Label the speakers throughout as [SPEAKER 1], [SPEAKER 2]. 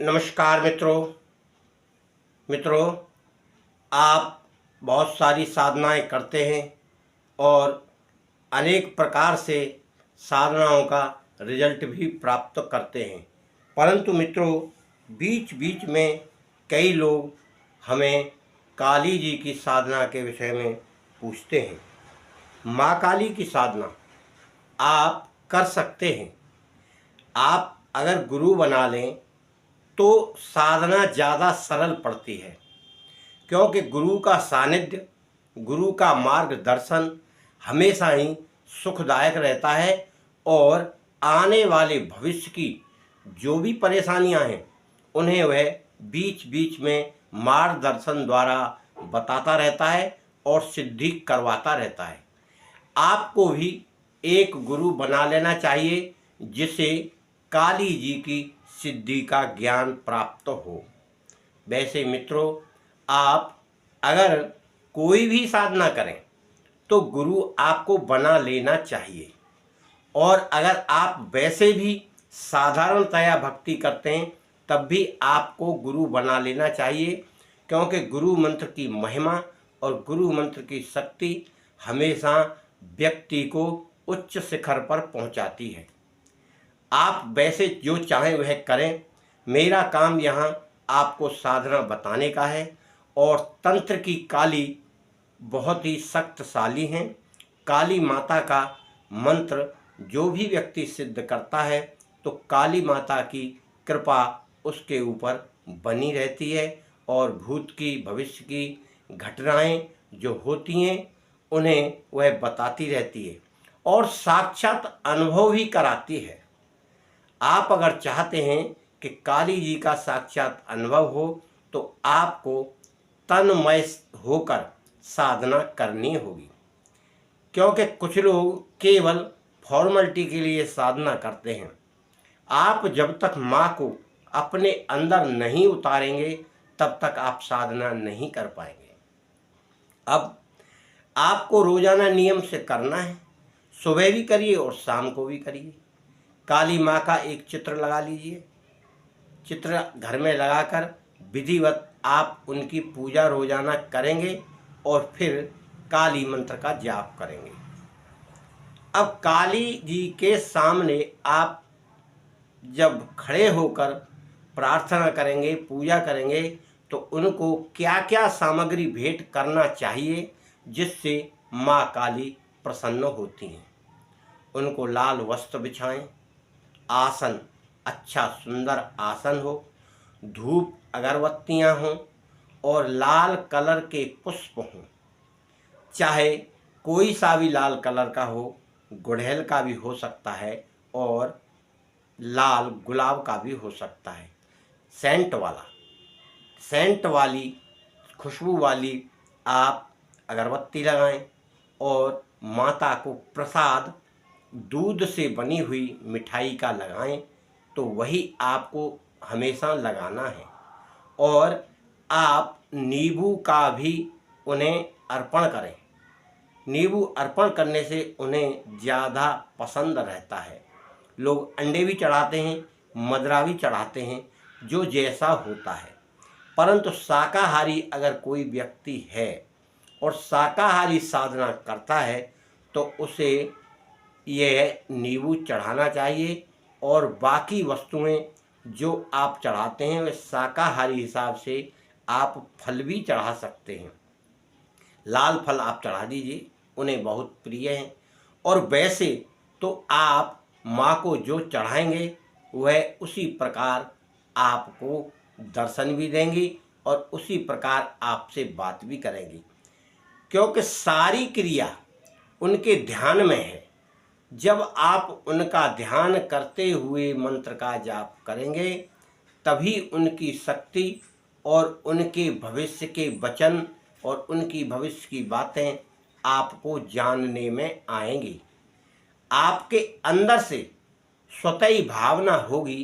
[SPEAKER 1] नमस्कार मित्रों, आप बहुत सारी साधनाएं करते हैं और अनेक प्रकार से साधनाओं का रिजल्ट भी प्राप्त करते हैं। परंतु मित्रों, बीच बीच में कई लोग हमें काली जी की साधना के विषय में पूछते हैं। माँ काली की साधना आप कर सकते हैं। आप अगर गुरु बना लें तो साधना ज़्यादा सरल पड़ती है, क्योंकि गुरु का सानिध्य, गुरु का मार्गदर्शन हमेशा ही सुखदायक रहता है और आने वाले भविष्य की जो भी परेशानियां हैं उन्हें वह बीच बीच में मार्गदर्शन द्वारा बताता रहता है और सिद्धि करवाता रहता है। आपको भी एक गुरु बना लेना चाहिए जिसे काली जी की सिद्धि का ज्ञान प्राप्त हो। वैसे मित्रों, आप अगर कोई भी साधना करें तो गुरु आपको बना लेना चाहिए। और अगर आप वैसे भी साधारणतया भक्ति करते हैं तब भी आपको गुरु बना लेना चाहिए, क्योंकि गुरु मंत्र की महिमा और गुरु मंत्र की शक्ति हमेशा व्यक्ति को उच्च शिखर पर पहुंचाती है। आप वैसे जो चाहें वह करें। मेरा काम यहाँ आपको साधना बताने का है। और तंत्र की काली बहुत ही शक्तिशाली हैं। काली माता का मंत्र जो भी व्यक्ति सिद्ध करता है तो काली माता की कृपा उसके ऊपर बनी रहती है और भूत की भविष्य की घटनाएं जो होती हैं उन्हें वह बताती रहती है और साक्षात अनुभव भी कराती है। आप अगर चाहते हैं कि काली जी का साक्षात अनुभव हो तो आपको तन्मय होकर साधना करनी होगी, क्योंकि कुछ लोग केवल फॉर्मेलिटी के लिए साधना करते हैं। आप जब तक माँ को अपने अंदर नहीं उतारेंगे तब तक आप साधना नहीं कर पाएंगे। अब आपको रोजाना नियम से करना है। सुबह भी करिए और शाम को भी करिए। काली माँ का एक चित्र लगा लीजिए। चित्र घर में लगाकर विधिवत आप उनकी पूजा रोजाना करेंगे और फिर काली मंत्र का जाप करेंगे। अब काली जी के सामने आप जब खड़े होकर प्रार्थना करेंगे, पूजा करेंगे, तो उनको क्या क्या सामग्री भेंट करना चाहिए जिससे माँ काली प्रसन्न होती हैं। उनको लाल वस्त्र बिछाएं, आसन अच्छा सुंदर आसन हो, धूप अगरबत्तियां हों और लाल कलर के पुष्प हों। चाहे कोई सा भी लाल कलर का हो, गुड़हल का भी हो सकता है और लाल गुलाब का भी हो सकता है। सेंट वाली खुशबू वाली आप अगरबत्ती लगाएं और माता को प्रसाद दूध से बनी हुई मिठाई का लगाएं, तो वही आपको हमेशा लगाना है। और आप नींबू का भी उन्हें अर्पण करें। नींबू अर्पण करने से उन्हें ज़्यादा पसंद रहता है। लोग अंडे भी चढ़ाते हैं, मदरा भी चढ़ाते हैं, जो जैसा होता है। परंतु शाकाहारी अगर कोई व्यक्ति है और शाकाहारी साधना करता है तो उसे यह नींबू चढ़ाना चाहिए और बाकी वस्तुएं जो आप चढ़ाते हैं वे शाकाहारी हिसाब से आप फल भी चढ़ा सकते हैं। लाल फल आप चढ़ा दीजिए, उन्हें बहुत प्रिय हैं। और वैसे तो आप माँ को जो चढ़ाएंगे वह उसी प्रकार आपको दर्शन भी देंगी और उसी प्रकार आपसे बात भी करेंगी, क्योंकि सारी क्रिया उनके ध्यान में है। जब आप उनका ध्यान करते हुए मंत्र का जाप करेंगे तभी उनकी शक्ति और उनके भविष्य के वचन और उनकी भविष्य की बातें आपको जानने में आएंगी। आपके अंदर से स्वतः ही भावना होगी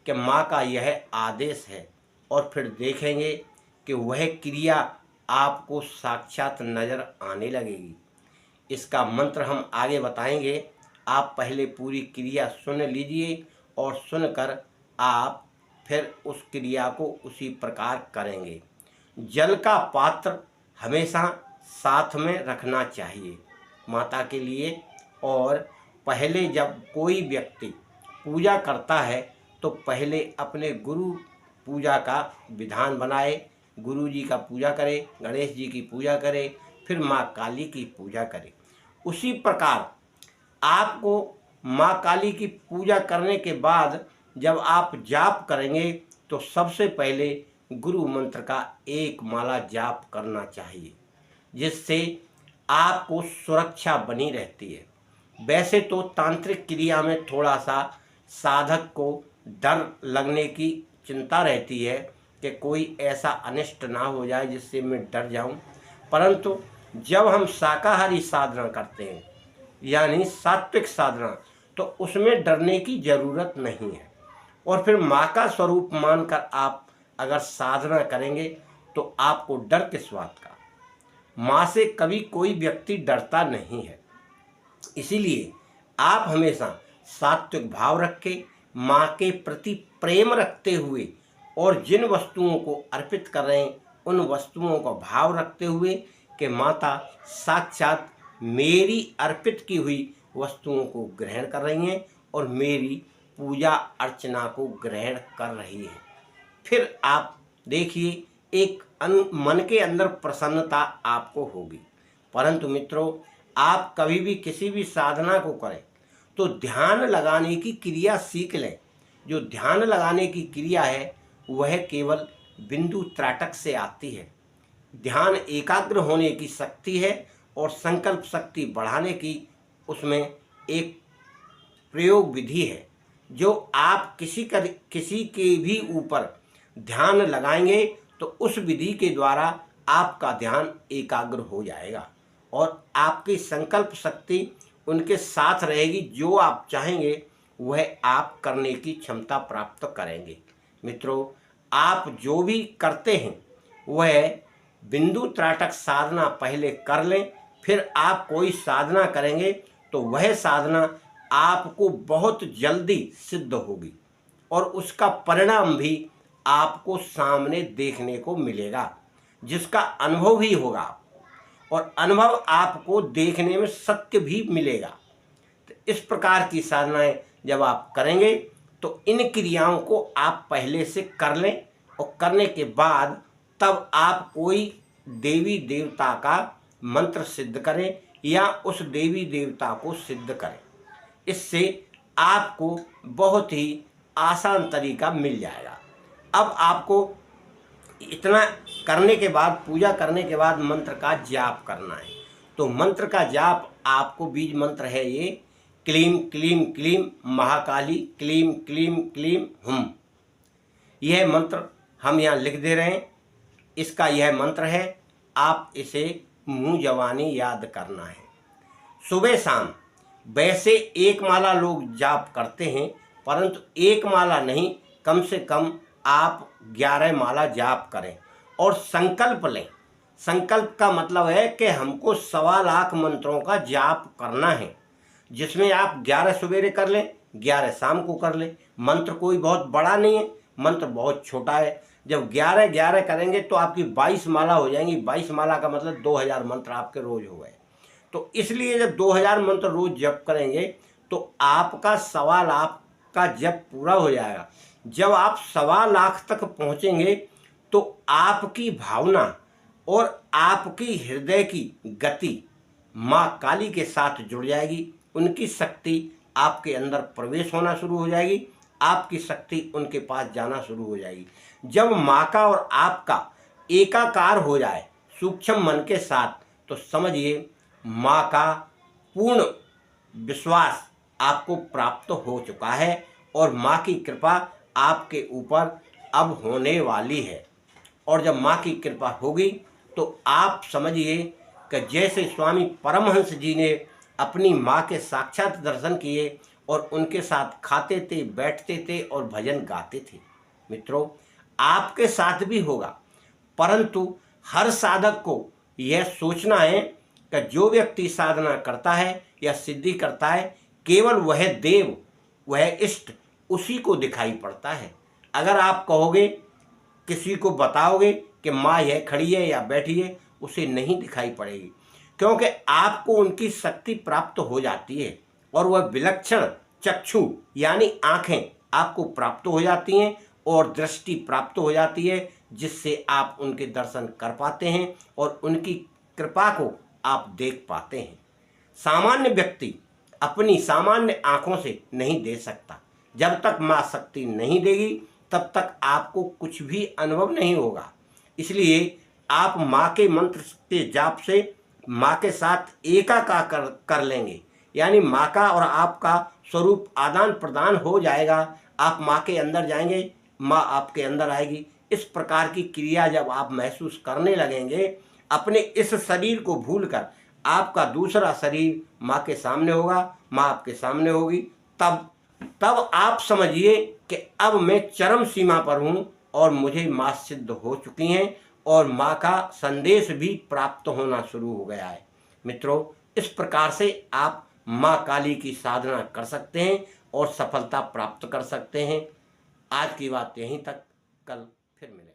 [SPEAKER 1] कि माँ का यह आदेश है और फिर देखेंगे कि वह क्रिया आपको साक्षात नज़र आने लगेगी। इसका मंत्र हम आगे बताएंगे। आप पहले पूरी क्रिया सुन लीजिए और सुनकर आप फिर उस क्रिया को उसी प्रकार करेंगे। जल का पात्र हमेशा साथ में रखना चाहिए माता के लिए। और पहले जब कोई व्यक्ति पूजा करता है तो पहले अपने गुरु पूजा का विधान बनाए, गुरु जी का पूजा करे, गणेश जी की पूजा करे, फिर माँ काली की पूजा करे। उसी प्रकार आपको माँ काली की पूजा करने के बाद जब आप जाप करेंगे तो सबसे पहले गुरु मंत्र का एक माला जाप करना चाहिए, जिससे आपको सुरक्षा बनी रहती है। वैसे तो तांत्रिक क्रिया में थोड़ा सा साधक को डर लगने की चिंता रहती है कि कोई ऐसा अनिष्ट ना हो जाए जिससे मैं डर जाऊं, परंतु जब हम शाकाहारी साधना करते हैं यानी सात्विक साधना, तो उसमें डरने की ज़रूरत नहीं है। और फिर माँ का स्वरूप मानकर आप अगर साधना करेंगे तो आपको डर किस बात का। माँ से कभी कोई व्यक्ति डरता नहीं है। इसीलिए आप हमेशा सात्विक भाव रख के माँ के प्रति प्रेम रखते हुए और जिन वस्तुओं को अर्पित कर रहे हैं उन वस्तुओं का भाव रखते हुए कि माता साक्षात मेरी अर्पित की हुई वस्तुओं को ग्रहण कर रही हैं और मेरी पूजा अर्चना को ग्रहण कर रही है। फिर आप देखिए एक मन के अंदर प्रसन्नता आपको होगी। परंतु मित्रों, आप कभी भी किसी भी साधना को करें तो ध्यान लगाने की क्रिया सीख लें। जो ध्यान लगाने की क्रिया है वह केवल बिंदु त्राटक से आती है। ध्यान एकाग्र होने की शक्ति है और संकल्प शक्ति बढ़ाने की उसमें एक प्रयोग विधि है। जो आप किसी के भी ऊपर ध्यान लगाएंगे तो उस विधि के द्वारा आपका ध्यान एकाग्र हो जाएगा और आपकी संकल्प शक्ति उनके साथ रहेगी। जो आप चाहेंगे वह आप करने की क्षमता प्राप्त करेंगे। मित्रों, आप जो भी करते हैं वह बिंदु त्राटक साधना पहले कर लें, फिर आप कोई साधना करेंगे तो वह साधना आपको बहुत जल्दी सिद्ध होगी और उसका परिणाम भी आपको सामने देखने को मिलेगा, जिसका अनुभव भी होगा और अनुभव आपको देखने में सत्य भी मिलेगा। तो इस प्रकार की साधनाएं जब आप करेंगे तो इन क्रियाओं को आप पहले से कर लें और करने के बाद तब आप कोई देवी देवता का मंत्र सिद्ध करें या उस देवी देवता को सिद्ध करें। इससे आपको बहुत ही आसान तरीका मिल जाएगा। अब आपको इतना करने के बाद, पूजा करने के बाद मंत्र का जाप करना है। तो मंत्र का जाप आपको बीज मंत्र है ये, क्लीम क्लीम क्लीम महाकाली क्लीम क्लीम क्लीम हुम। यह मंत्र हम यहाँ लिख दे रहे हैं। इसका यह मंत्र है, आप इसे मुँह जबानी याद करना है सुबह शाम। वैसे एक माला लोग जाप करते हैं, परंतु एक माला नहीं, कम से कम आप 11 माला जाप करें और संकल्प लें। संकल्प का मतलब है कि हमको 1.25 लाख मंत्रों का जाप करना है, जिसमें आप 11 सवेरे कर लें, 11 शाम को कर लें। मंत्र कोई बहुत बड़ा नहीं है, मंत्र बहुत छोटा है। जब 11-11 करेंगे तो आपकी 22 माला हो जाएंगी। 22 माला का मतलब 2000 मंत्र आपके रोज हो गए। तो इसलिए जब 2000 मंत्र रोज जप करेंगे तो आपका 1.25 लाख का जप पूरा हो जाएगा। जब आप 1.25 लाख तक पहुँचेंगे तो आपकी भावना और आपकी हृदय की गति माँ काली के साथ जुड़ जाएगी। उनकी शक्ति आपके अंदर प्रवेश होना शुरू हो जाएगी, आपकी शक्ति उनके पास जाना शुरू हो जाएगी। जब माँ का और आपका एकाकार हो जाए सूक्ष्म मन के साथ, तो समझिए माँ का पूर्ण विश्वास आपको प्राप्त हो चुका है और माँ की कृपा आपके ऊपर अब होने वाली है। और जब माँ की कृपा होगी तो आप समझिए कि जैसे स्वामी परमहंस जी ने अपनी माँ के साक्षात दर्शन किए और उनके साथ खाते थे, बैठते थे और भजन गाते थे। मित्रों, आपके साथ भी होगा, परंतु हर साधक को यह सोचना है कि जो व्यक्ति साधना करता है या सिद्धि करता है, केवल वह देव, वह इष्ट उसी को दिखाई पड़ता है। अगर आप कहोगे, किसी को बताओगे कि माँ यह खड़ी है या बैठी है, उसे नहीं दिखाई पड़ेगी, क्योंकि आपको उनकी शक्ति प्राप्त हो जाती है और वह विलक्षण चक्षु यानी आँखें आपको प्राप्त हो जाती हैं और दृष्टि प्राप्त हो जाती है, जिससे आप उनके दर्शन कर पाते हैं और उनकी कृपा को आप देख पाते हैं। सामान्य व्यक्ति अपनी सामान्य आँखों से नहीं दे सकता। जब तक माँ शक्ति नहीं देगी तब तक आपको कुछ भी अनुभव नहीं होगा। इसलिए आप माँ के मंत्र के जाप से माँ के साथ एकाकार कर लेंगे, यानी माँ का और आपका स्वरूप आदान प्रदान हो जाएगा। आप माँ के अंदर जाएंगे, माँ आपके अंदर आएगी। इस प्रकार की क्रिया जब आप महसूस करने लगेंगे, अपने इस शरीर को भूलकर आपका दूसरा शरीर माँ के सामने होगा, माँ आपके सामने होगी, तब आप समझिए कि अब मैं चरम सीमा पर हूँ और मुझे माँ सिद्ध हो चुकी हैं और माँ का संदेश भी प्राप्त होना शुरू हो गया है। मित्रों, इस प्रकार से आप माँ काली की साधना कर सकते हैं और सफलता प्राप्त कर सकते हैं। आज की बात यहीं तक, कल फिर मिलेंगे।